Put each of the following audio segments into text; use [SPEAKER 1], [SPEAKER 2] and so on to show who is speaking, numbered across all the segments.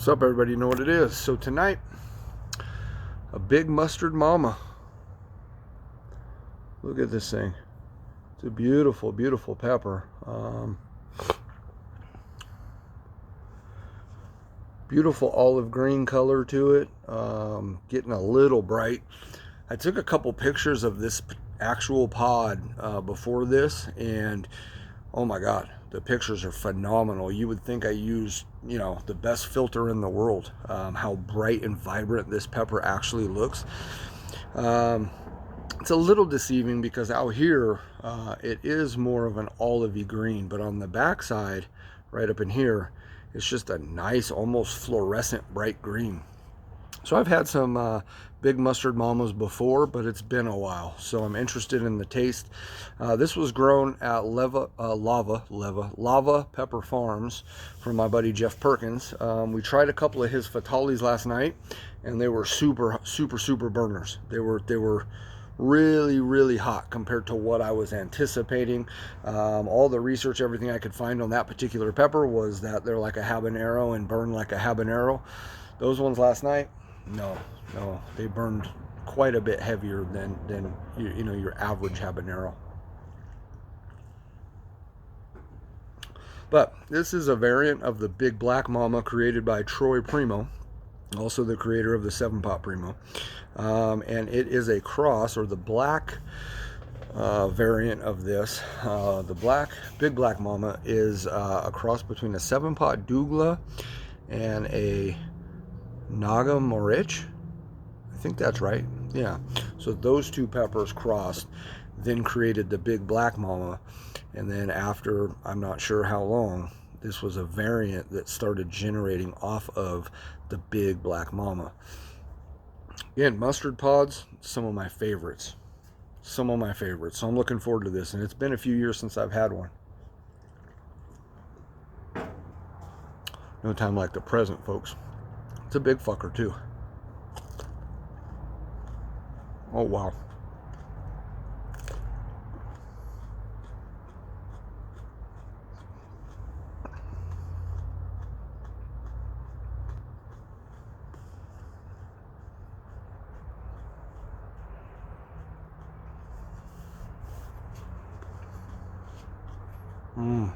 [SPEAKER 1] What's up, everybody? You know what it is. So tonight, a big Mustard Momma. Look at this thing. It's a beautiful, beautiful pepper. Beautiful olive green color to it. Getting a little bright. I took a couple pictures of this actual pod before this, and oh my god, the pictures are phenomenal. You would think I used, the best filter in the world. How bright and vibrant this pepper actually looks. It's a little deceiving because out here it is more of an olivey green, but on the back side, right up in here, it's just a nice, almost fluorescent bright green. So I've had some big Mustard Mommas before, but it's been a while, so I'm interested in the taste. This was grown at Lava Pepper Farms from my buddy Jeff Perkins. We tried a couple of his Fatalis last night, and they were super burners. They were really, really hot compared to what I was anticipating. All the research, everything I could find on that particular pepper was that they're like a habanero and burn like a habanero. Those ones last night, no, they burned quite a bit heavier than your average habanero. But this is a variant of the Big Black Momma created by Troy Primo, also the creator of the 7-Pot Primo. And it is a cross, or the black variant of this. The Big Black Momma is a cross between a 7-Pot Douglas and a Naga Morich. I think that's right. Yeah. So those two peppers crossed, then created the Big Black Momma. And then after, I'm not sure how long, this was a variant that started generating off of the Big Black Momma. Again, mustard pods, some of my favorites. So I'm looking forward to this. And it's been a few years since I've had one. No time like the present, folks. It's a big fucker, too. Oh, wow. Mmm.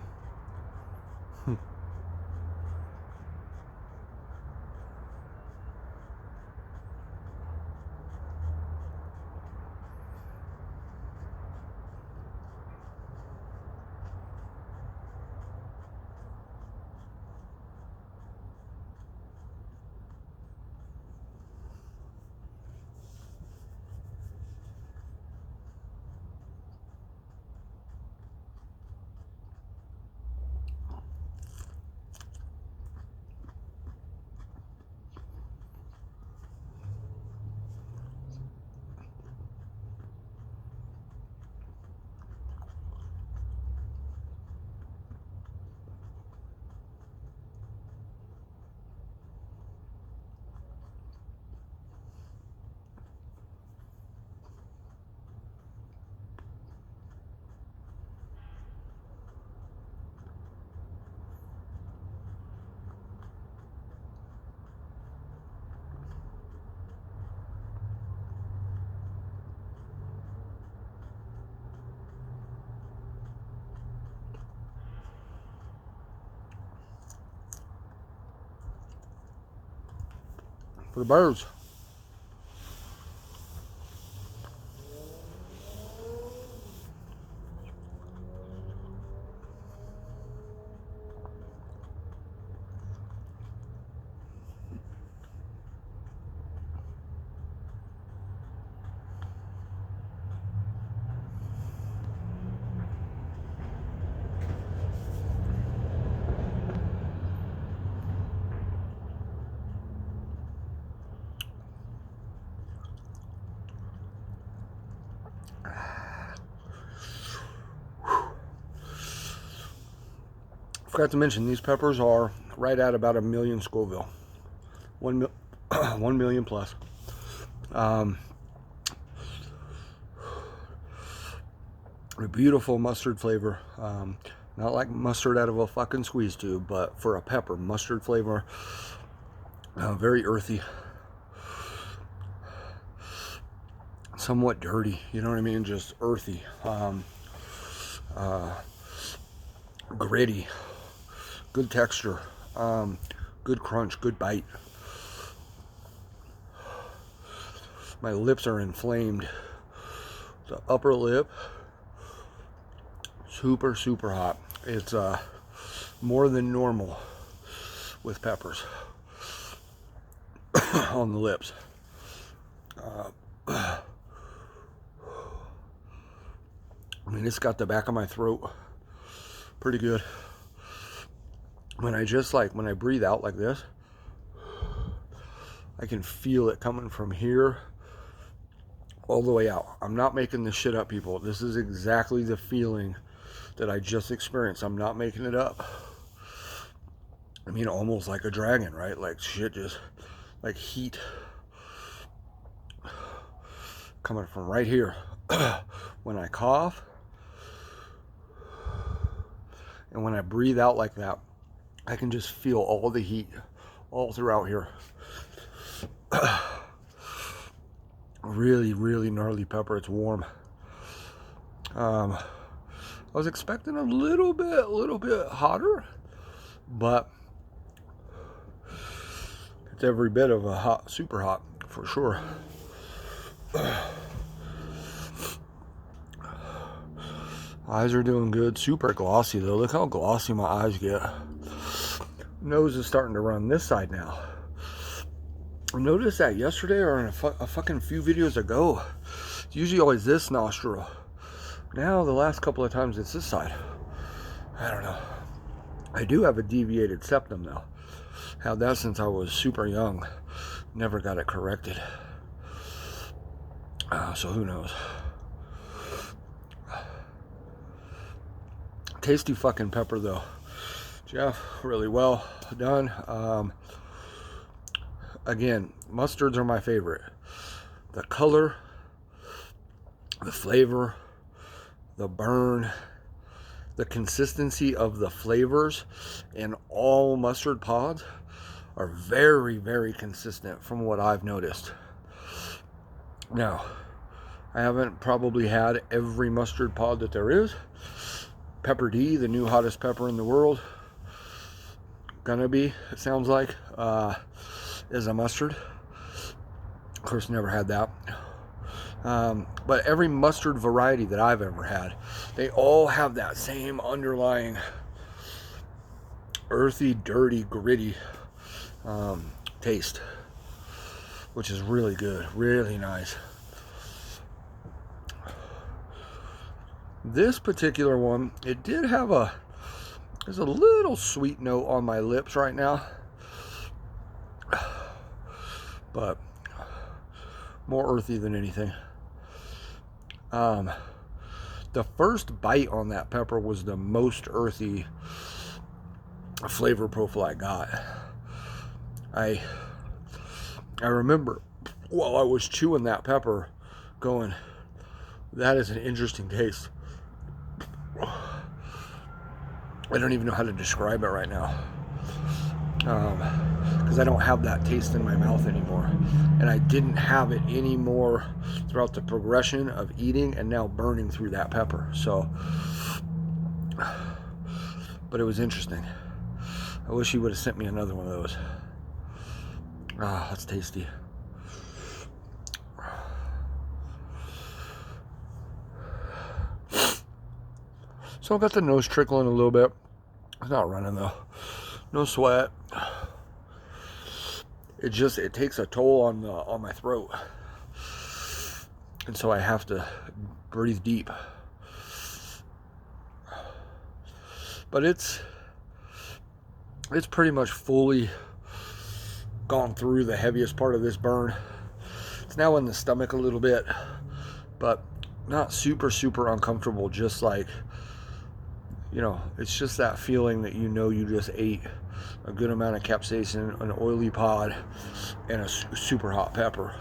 [SPEAKER 1] For the birds. Forgot to mention, these peppers are right at about 1,000,000 Scoville. 1 million plus. A beautiful mustard flavor. Not like mustard out of a fucking squeeze tube, but for a pepper, mustard flavor. Very earthy. Somewhat dirty, you know what I mean? Just earthy. Gritty. Good texture. Good crunch, good bite. My lips are inflamed. The upper lip, super, super hot. It's more than normal with peppers on the lips. I mean, it's got the back of my throat pretty good. When I breathe out like this, I can feel it coming from here all the way out. I'm not making this shit up, people. This is exactly the feeling that I just experienced. I'm not making it up. I mean, almost like a dragon, right? Like shit, just like heat coming from right here. When I cough and when I breathe out like that, I can just feel all the heat all throughout here. Really, really gnarly pepper. It's warm. I was expecting a little bit hotter, but it's every bit of a hot, super hot for sure. Eyes are doing good. Super glossy though. Look how glossy my eyes get. Nose is starting to run this side now. I noticed that yesterday or in a fucking few videos ago. It's usually always this nostril. Now the last couple of times it's this side. I don't know. I do have a deviated septum though. Had that since I was super young. Never got it corrected. So who knows. Tasty fucking pepper though. Jeff, really well done. Again, mustards are my favorite. The color, the flavor, the burn, the consistency of the flavors in all mustard pods are very, very consistent from what I've noticed. Now, I haven't probably had every mustard pod that there is. Pepper D, the new hottest pepper in the world, gonna be, it sounds like, is a mustard. Of course, never had that. But every mustard variety that I've ever had, they all have that same underlying earthy, dirty, gritty taste, which is really good, really nice. This particular one, it did have there's a little sweet note on my lips right now, but more earthy than anything. The first bite on that pepper was the most earthy flavor profile I got. I remember while I was chewing that pepper going, that is an interesting taste. I don't even know how to describe it right now, because I don't have that taste in my mouth anymore, and I didn't have it anymore throughout the progression of eating and now burning through that pepper. So, but it was interesting. I wish he would have sent me another one of those. Ah, that's tasty. So I've got the nose trickling a little bit. It's not running though. No sweat. It takes a toll on my throat. And so I have to breathe deep. But it's pretty much fully gone through the heaviest part of this burn. It's now in the stomach a little bit, but not super, super uncomfortable. Just like, you know, it's just that feeling that you know you just ate a good amount of capsaicin, an oily pod, and a super hot pepper.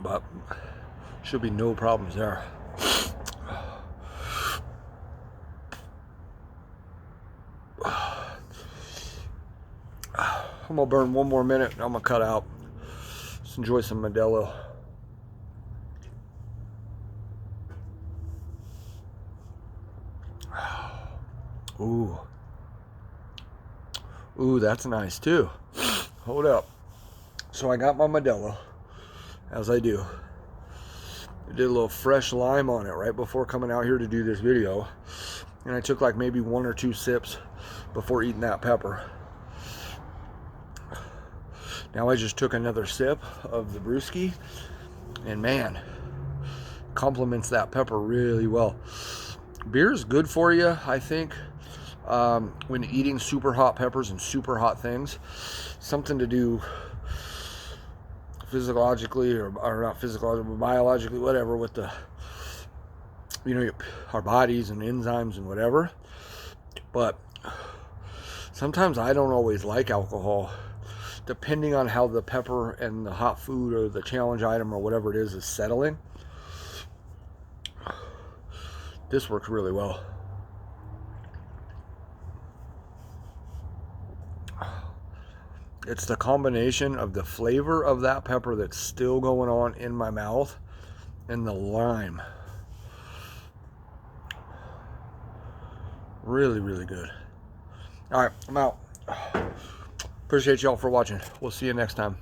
[SPEAKER 1] But should be no problems there. I'm gonna burn one more minute and I'm gonna cut out. Let's enjoy some Modelo. Ooh. Ooh, that's nice too. Hold up. So I got my Modelo, as I do. I did a little fresh lime on it right before coming out here to do this video. And I took like maybe 1 or 2 sips before eating that pepper. Now I just took another sip of the brewski, and man, complements that pepper really well. Beer is good for you, I think, when eating super hot peppers and super hot things. Something to do physiologically, or not physiologically, but biologically, whatever, with the, you know, our bodies and enzymes and whatever. But sometimes I don't always like alcohol, depending on how the pepper and the hot food or the challenge item or whatever it is settling. This works really well. It's the combination of the flavor of that pepper that's still going on in my mouth and the lime. Really, really good. All right, I'm out. Appreciate y'all for watching. We'll see you next time.